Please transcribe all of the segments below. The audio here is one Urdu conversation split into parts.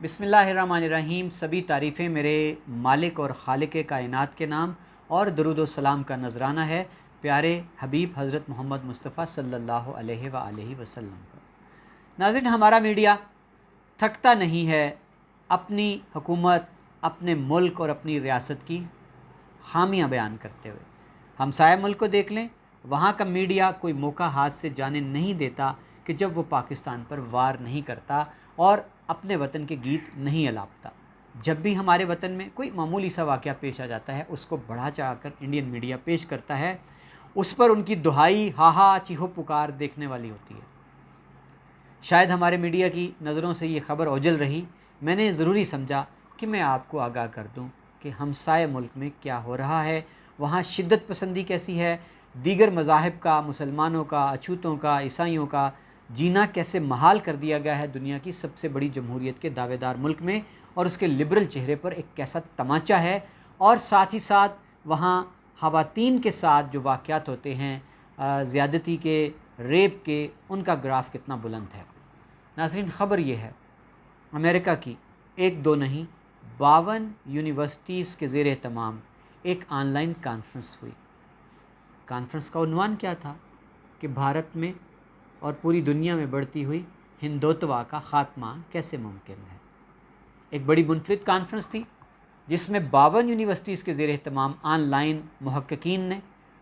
بسم اللہ الرحمن الرحیم۔ سبھی تعریفیں میرے مالک اور خالق کائنات کے نام اور درود و سلام کا نذرانہ ہے پیارے حبیب حضرت محمد مصطفیٰ صلی اللہ علیہ وآلہ وسلم پر۔ ناظرین، ہمارا میڈیا تھکتا نہیں ہے اپنی حکومت، اپنے ملک اور اپنی ریاست کی خامیاں بیان کرتے ہوئے۔ ہمسایہ ملک کو دیکھ لیں، وہاں کا میڈیا کوئی موقع ہاتھ سے جانے نہیں دیتا کہ جب وہ پاکستان پر وار نہیں کرتا اور اپنے وطن کے گیت نہیں الاپتا۔ جب بھی ہمارے وطن میں کوئی معمولی سا واقعہ پیش آ جاتا ہے، اس کو بڑھا چڑھا کر انڈین میڈیا پیش کرتا ہے، اس پر ان کی دہائی ہا ہا چیخو پکار دیکھنے والی ہوتی ہے۔ شاید ہمارے میڈیا کی نظروں سے یہ خبر اوجھل رہی، میں نے ضروری سمجھا کہ میں آپ کو آگاہ کر دوں کہ ہمسائے ملک میں کیا ہو رہا ہے، وہاں شدت پسندی کیسی ہے، دیگر مذاہب کا، مسلمانوں کا، اچھوتوں کا، عیسائیوں کا جینا کیسے محال کر دیا گیا ہے دنیا کی سب سے بڑی جمہوریت کے دعوے دار ملک میں، اور اس کے لبرل چہرے پر ایک کیسا تمانچہ ہے، اور ساتھ ہی ساتھ وہاں خواتین کے ساتھ جو واقعات ہوتے ہیں زیادتی کے، ریپ کے، ان کا گراف کتنا بلند ہے۔ ناظرین، خبر یہ ہے امریکہ کی ایک دو نہیں 52 یونیورسٹیز کے زیر اہتمام ایک آن لائن کانفرنس ہوئی۔ کانفرنس کا عنوان کیا تھا کہ بھارت میں اور پوری دنیا میں بڑھتی ہوئی ہندوتوا کا خاتمہ کیسے ممکن ہے۔ ایک بڑی منفرد کانفرنس تھی جس میں 52 یونیورسٹیز کے زیر اہتمام آن لائن محققین نے،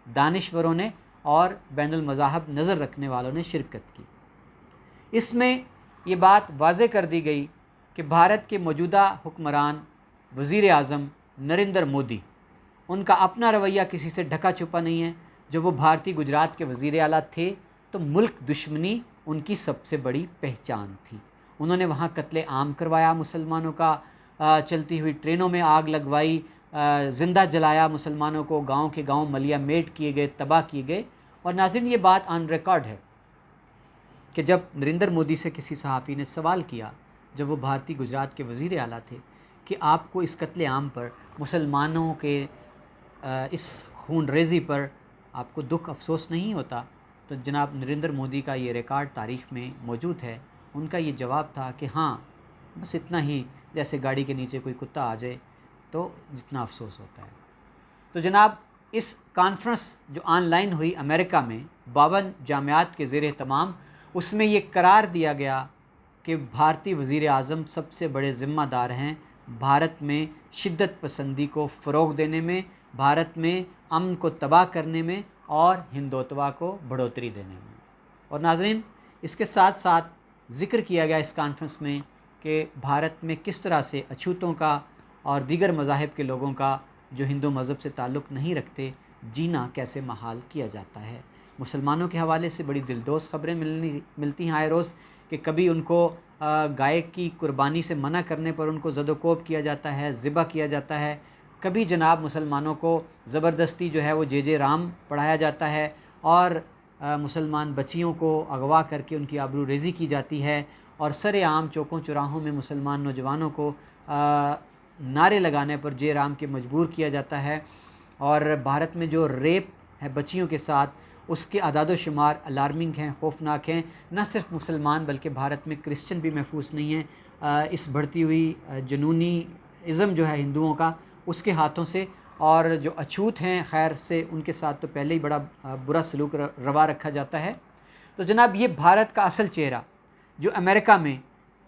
دانشوروں نے اور بین المذاہب نظر رکھنے والوں نے شرکت کی۔ اس میں یہ بات واضح کر دی گئی کہ بھارت کے موجودہ حکمران وزیر اعظم نریندر مودی، ان کا اپنا رویہ کسی سے ڈھکا چھپا نہیں ہے۔ جب وہ بھارتی گجرات کے وزیر اعلیٰ تھے تو ملک دشمنی ان کی سب سے بڑی پہچان تھی۔ انہوں نے وہاں قتل عام کروایا مسلمانوں کا، چلتی ہوئی ٹرینوں میں آگ لگوائی، زندہ جلایا مسلمانوں کو، گاؤں کے گاؤں ملیا میٹ کیے گئے، تباہ کیے گئے۔ اور ناظرین، یہ بات آن ریکارڈ ہے کہ جب نریندر مودی سے کسی صحافی نے سوال کیا، جب وہ بھارتی گجرات کے وزیر اعلیٰ تھے، کہ آپ کو اس قتل عام پر، مسلمانوں کے اس خون ریزی پر آپ کو دکھ افسوس نہیں ہوتا؟ تو جناب نریندر مودی کا یہ ریکارڈ تاریخ میں موجود ہے۔ ان کا یہ جواب تھا کہ ہاں، بس اتنا ہی، جیسے گاڑی کے نیچے کوئی کتا آ جائے تو جتنا افسوس ہوتا ہے۔ تو جناب، اس کانفرنس جو آن لائن ہوئی امریکہ میں 52 جامعات کے زیر اہتمام، اس میں یہ قرار دیا گیا کہ بھارتی وزیر اعظم سب سے بڑے ذمہ دار ہیں بھارت میں شدت پسندی کو فروغ دینے میں، بھارت میں امن کو تباہ کرنے میں اور ہندوتوا کو بڑھوتری دینے میں۔ اور ناظرین، اس کے ساتھ ساتھ ذکر کیا گیا اس کانفرنس میں کہ بھارت میں کس طرح سے اچھوتوں کا اور دیگر مذاہب کے لوگوں کا جو ہندو مذہب سے تعلق نہیں رکھتے جینا کیسے محال کیا جاتا ہے۔ مسلمانوں کے حوالے سے بڑی دلدوز خبریں ملتی ہیں آئے روز کہ کبھی ان کو گائے کی قربانی سے منع کرنے پر ان کو زد و کوب کیا جاتا ہے، ذبح کیا جاتا ہے، کبھی جناب مسلمانوں کو زبردستی جو ہے وہ جے جے رام پڑھایا جاتا ہے، اور مسلمان بچیوں کو اغوا کر کے ان کی آبرو ریزی کی جاتی ہے، اور سر عام چوکوں چوراہوں میں مسلمان نوجوانوں کو نعرے لگانے پر جے رام کے مجبور کیا جاتا ہے۔ اور بھارت میں جو ریپ ہے بچیوں کے ساتھ، اس کے اعداد و شمار الارمنگ ہیں، خوفناک ہیں۔ نہ صرف مسلمان بلکہ بھارت میں کرسچن بھی محفوظ نہیں ہیں اس بڑھتی ہوئی جنونی ازم جو ہے ہندوؤں کا، اس کے ہاتھوں سے۔ اور جو اچھوت ہیں خیر سے، ان کے ساتھ تو پہلے ہی بڑا برا سلوک روا رکھا جاتا ہے۔ تو جناب، یہ بھارت کا اصل چہرہ جو امریکہ میں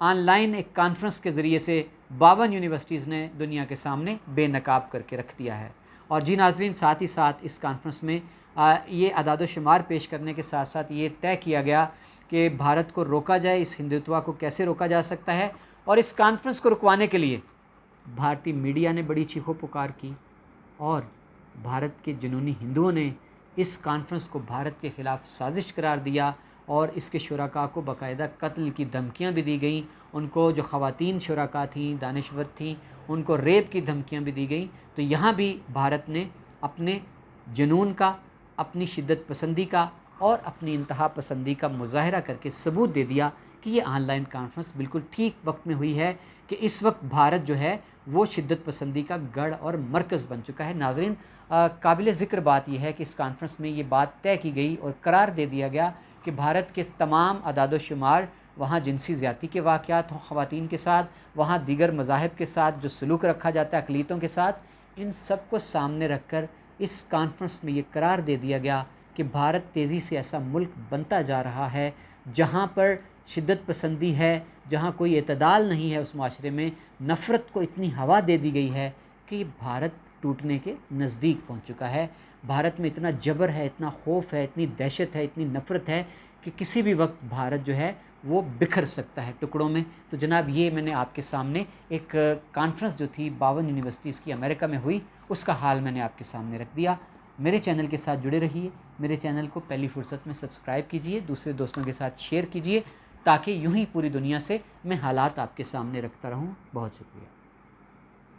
آن لائن ایک کانفرنس کے ذریعے سے 52 یونیورسٹیز نے دنیا کے سامنے بے نقاب کر کے رکھ دیا ہے۔ اور جی ناظرین، ساتھ ہی ساتھ اس کانفرنس میں یہ اعداد و شمار پیش کرنے کے ساتھ ساتھ یہ طے کیا گیا کہ بھارت کو روکا جائے، اس ہندوتوا کو کیسے روکا جا سکتا ہے۔ اور اس کانفرنس کو رکوانے کے لیے بھارتی میڈیا نے بڑی چیخو پکار کی، اور بھارت کے جنونی ہندوؤں نے اس کانفرنس کو بھارت کے خلاف سازش قرار دیا، اور اس کے شرکاء کو باقاعدہ قتل کی دھمکیاں بھی دی گئیں۔ ان کو جو خواتین شرکاء تھیں، دانشور تھیں، ان کو ریپ کی دھمکیاں بھی دی گئیں۔ تو یہاں بھی بھارت نے اپنے جنون کا، اپنی شدت پسندی کا اور اپنی انتہا پسندی کا مظاہرہ کر کے ثبوت دے دیا کہ یہ آن لائن کانفرنس بالکل ٹھیک وقت میں ہوئی ہے، کہ اس وقت بھارت جو ہے وہ شدت پسندی کا گڑھ اور مرکز بن چکا ہے۔ ناظرین، قابل ذکر بات یہ ہے کہ اس کانفرنس میں یہ بات طے کی گئی اور قرار دے دیا گیا کہ بھارت کے تمام اعداد و شمار وہاں جنسی زیادتی کے واقعات ہوں خواتین کے ساتھ، وہاں دیگر مذاہب کے ساتھ جو سلوک رکھا جاتا ہے اقلیتوں کے ساتھ، ان سب کو سامنے رکھ کر اس کانفرنس میں یہ قرار دے دیا گیا کہ بھارت تیزی سے ایسا ملک بنتا جا رہا ہے جہاں پر شدت پسندی ہے، جہاں کوئی اعتدال نہیں ہے اس معاشرے میں، نفرت کو اتنی ہوا دے دی گئی ہے کہ بھارت ٹوٹنے کے نزدیک پہنچ چکا ہے۔ بھارت میں اتنا جبر ہے، اتنا خوف ہے، اتنی دہشت ہے، اتنی نفرت ہے کہ کسی بھی وقت بھارت جو ہے وہ بکھر سکتا ہے ٹکڑوں میں۔ تو جناب یہ میں نے آپ کے سامنے ایک کانفرنس جو تھی 52 یونیورسٹیز کی امریکہ میں ہوئی، اس کا حال میں نے آپ کے سامنے رکھ دیا۔ میرے چینل کے ساتھ جڑے رہیے، میرے چینل کو پہلی فرصت میں سبسکرائب کیجئے، دوسرے دوستوں کے ساتھ شیئر کیجئے، تاکہ یوں ہی پوری دنیا سے میں حالات آپ کے سامنے رکھتا رہوں۔ بہت شکریہ۔